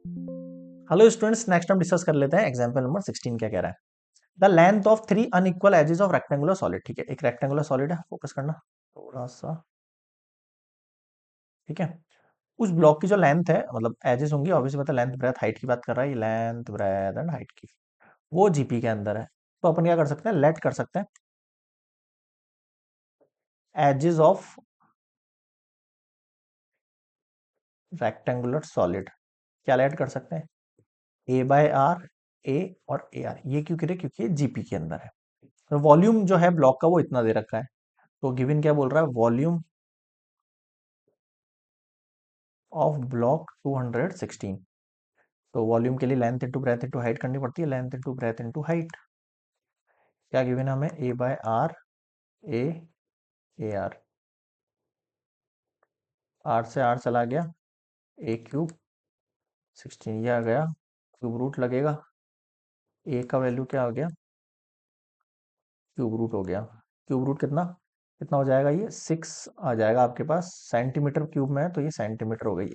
Hello students, next हम discuss कर लेते हैं एग्जांपल नंबर 16 क्या कह रहा है। The length of three unequal edges of rectangular solid. ठीक है, एक रेक्टेंगुलर सॉलिड है, फोकस करना थोड़ा सा। ठीक है, उस ब्लॉक की जो लेंथ है, मतलब एजेस होंगी ऑब्वियसली, मतलब लेंथ ब्रेथ हाइट की बात कर रहा है, ये लेंथ ब्रेथ एंड हाइट की, वो जीपी के अंदर है। तो अपन क्या कर सकते हैं, लेट कर सकते हैं एजेस ऑफ रेक्टेंगुलर सॉलिड। क्या लेट कर सकते हैं, ए बाय आर, ए और ए आर। ये क्यों करे, क्योंकि ये जीपी के अंदर है। तो वॉल्यूम जो है ब्लॉक का वो इतना दे रखा है। तो गिवन क्या बोल रहा है, वॉल्यूम ऑफ ब्लॉक 216। तो वॉल्यूम के लिए length into breadth into height करनी पड़ती है, length into breadth into height. क्या गिवन है हमें, A by R, A, A R. R से आर चला गया, ए क्यूब 16 ये आ गया, क्यूब रूट लगेगा। ए का वैल्यू क्या हो गया, क्यूब रूट हो गया। क्यूब रूट कितना कितना हो जाएगा, ये 6 आ जाएगा आपके पास। सेंटीमीटर क्यूब में है तो ये सेंटीमीटर हो गई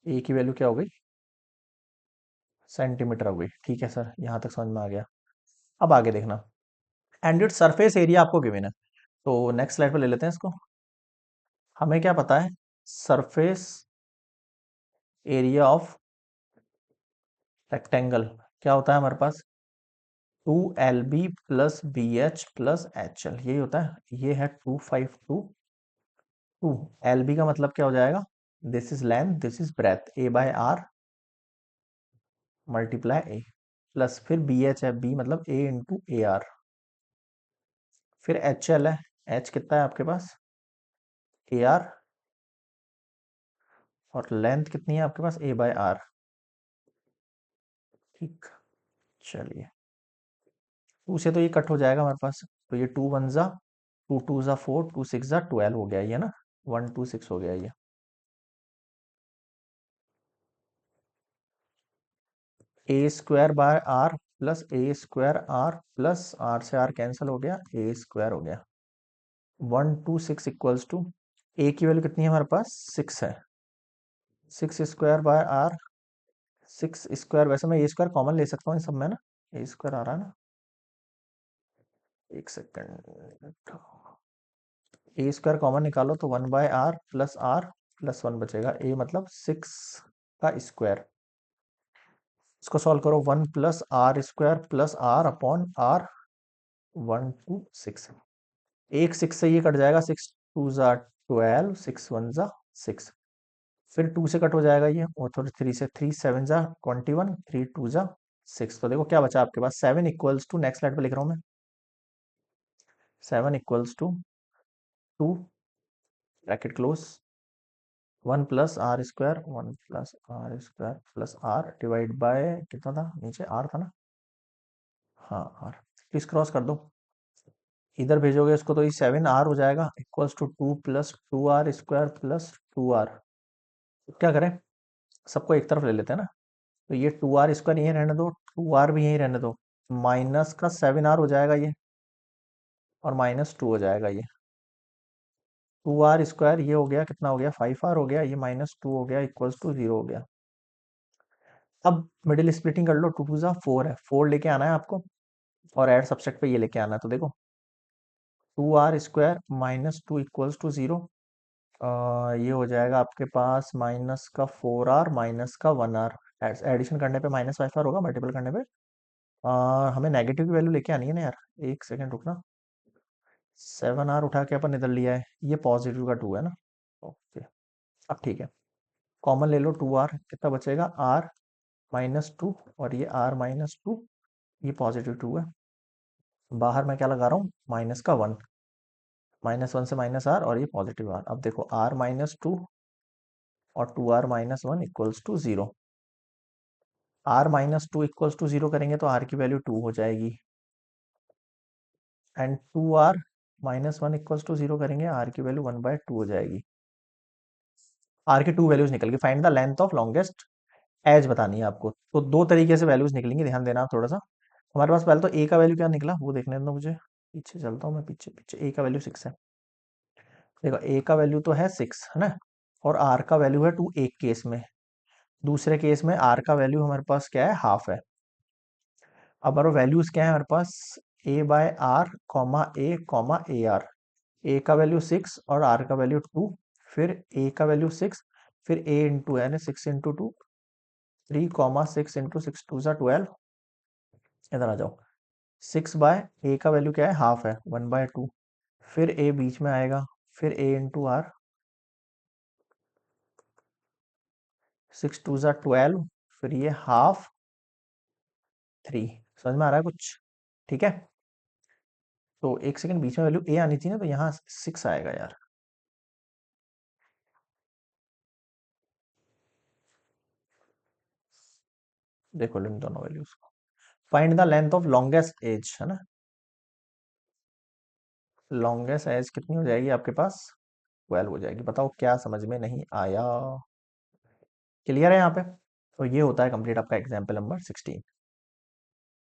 ए की वैल्यू क्या हो गई, सेंटीमीटर हो गई। ठीक है सर, यहाँ तक समझ में आ गया। अब आगे देखना, एंड इट सरफेस एरिया आपको गिवन है। तो नेक्स्ट स्लाइड पर ले लेते हैं इसको। हमें क्या पता है, सरफेस एरिया ऑफ रेक्टेंगल क्या होता है हमारे पास, 2LB plus BH plus HL, यही होता है। ये है 2522। LB का मतलब क्या हो जाएगा, this is length, this is breadth, a by r multiply a, plus फिर BH है, B मतलब A इंटू ए आर। फिर HL है, H कितना है आपके पास, ए आर, और लेंथ कितनी है आपके पास, ए बाय आर। ठीक, चलिए, टू से तो ये कट हो जाएगा हमारे पास। तो ये टू वन ज़ा, टू टू ज़ा फोर, टू सिक्स ज़ा 12 हो गया ये ना, 126 हो गया ये। A square by R plus A square R plus R से आर कैंसिल हो गया, ए स्क्वायर हो गया। 126 इक्वल्स टू, ए की वैल्यू कितनी है हमारे पास, 6 है। 6 स्क्वायर बाय आर, 6 स्क्वायर, वैसे मैं ए स्क्वायर कॉमन ले सकता हूँ इन सब में ना, ए स्क्वायर आ रहा है ना। एक सेकेंड, ए स्क्वायर कॉमन निकालो तो 1 बाय आर प्लस 1 बचेगा। ए मतलब 6 का स्क्वायर। इसको सॉल्व करो, 1 plus r square plus r upon r, 126। एक 6 से ये कट जाएगा, 6 2 ज़ा 12, 6 1 ज़ा 6। फिर 2 से कट हो जाएगा ये, और थोड़ी 3 से, 3 7 ज़ा 21, 3 2 ज़ा 6। तो देखो क्या बचा आपके पास, 7 इक्वल्स टू, नेक्स्ट स्लाइड पे लिख रहा हूँ मैं, 7 equals to 2 bracket close, 1 plus r square, 1 plus r square plus r divide by कितना था, नीचे आर था ना, हाँ आर। प्लीज क्रॉस कर दो, इधर भेजोगे इसको तो ये 7 आर हो जाएगा, equals to 2 plus 2 r square plus 2 r. क्या करें, सबको एक तरफ ले लेते हैं ना। तो ये 2 आर स्क्वायर यहीं रहने दो, 2 आर भी यहीं रहने दो, माइनस का 7 आर हो जाएगा ये, और -2 हो जाएगा ये। 2 आर स्क्वायर ये हो गया, कितना हो गया, 5 आर हो गया, ये -2 हो गया, इक्वल्स टू 0 हो गया। अब मिडिल स्प्लिटिंग कर लो, 2 2 ज़ा 4 है, 4 लेके आना है आपको, और एड सबसेट पे ये लेके आना है। तो देखो 2 आर स्क्वायर -2 इक्वल्स टू 0। ये हो जाएगा आपके पास माइनस का 4 आर माइनस का 1 आर। एडिशन करने पे -5 आर होगा, मल्टीपल करने पे हमें नेगेटिव की वैल्यू लेके आनी है ना यार। एक सेकेंड रुकना, 7 आर उठा के अपन इधर लिया है, ये पॉजिटिव का 2 है ना। ओके, अब ठीक है, कॉमन ले लो, 2 आर कितना बचेगा, आर -2, और ये आर -2, ये पॉजिटिव 2 है। बाहर मैं क्या लगा रहा हूँ, माइनस का 1, -1 से -आर, और ये पॉजिटिव आर। अब देखो आर -2 और 2 r -1 equals to 0। R -2 equals to 0 करेंगे तो आर की वैल्यू 2 हो जाएगी, एंड 2 आर -1 इक्वल्स टू 0 करेंगे, आर की वैल्यू 1/2 हो जाएगी। आर की 2 वैल्यूज निकल गई, find the length of longest edge बतानी है आपको। तो दो तरीके से वैल्यूज निकलेंगी, ध्यान देना आप थोड़ा सा। हमारे पास पहले तो ए का वैल्यू क्या निकला वो देखने दो मुझे, पीछे चलता हूँ मैं, पीछे पीछे। ए का वैल्यू 6 है, देखो ए का वैल्यू तो है 6 है ना, और आर का वैल्यू है 2 एक केस में। दूसरे केस में आर का वैल्यू हमारे पास क्या है, हाफ है। अब हमारे वैल्यूज क्या है हमारे पास, A by R comma A R. A का वैल्यू 6 और आर का वैल्यू 2, फिर ए का वैल्यू 6, फिर ए इंटू यानी 6 इंटू 2, 3 6 इंटू 6 2 12। इधर आ जाओ, 6/a का वैल्यू क्या है, हाफ है, 1/2। फिर a बीच में आएगा, फिर a इंटू आर, 6 2 12, फिर ये हाफ 3। समझ में आ रहा है कुछ? ठीक है, तो एक सेकंड, बीच में वैल्यू a आनी थी ना, तो यहाँ 6 आएगा यार। देखो इन दोनों वैल्यूज को। Find the length of longest edge, है ना। लॉन्गेस्ट एज कितनी हो जाएगी आपके पास, 12 हो जाएगी। बताओ क्या समझ में नहीं आया? क्लियर है यहाँ पे? तो ये होता है कंप्लीट आपका एग्जाम्पल नंबर 16।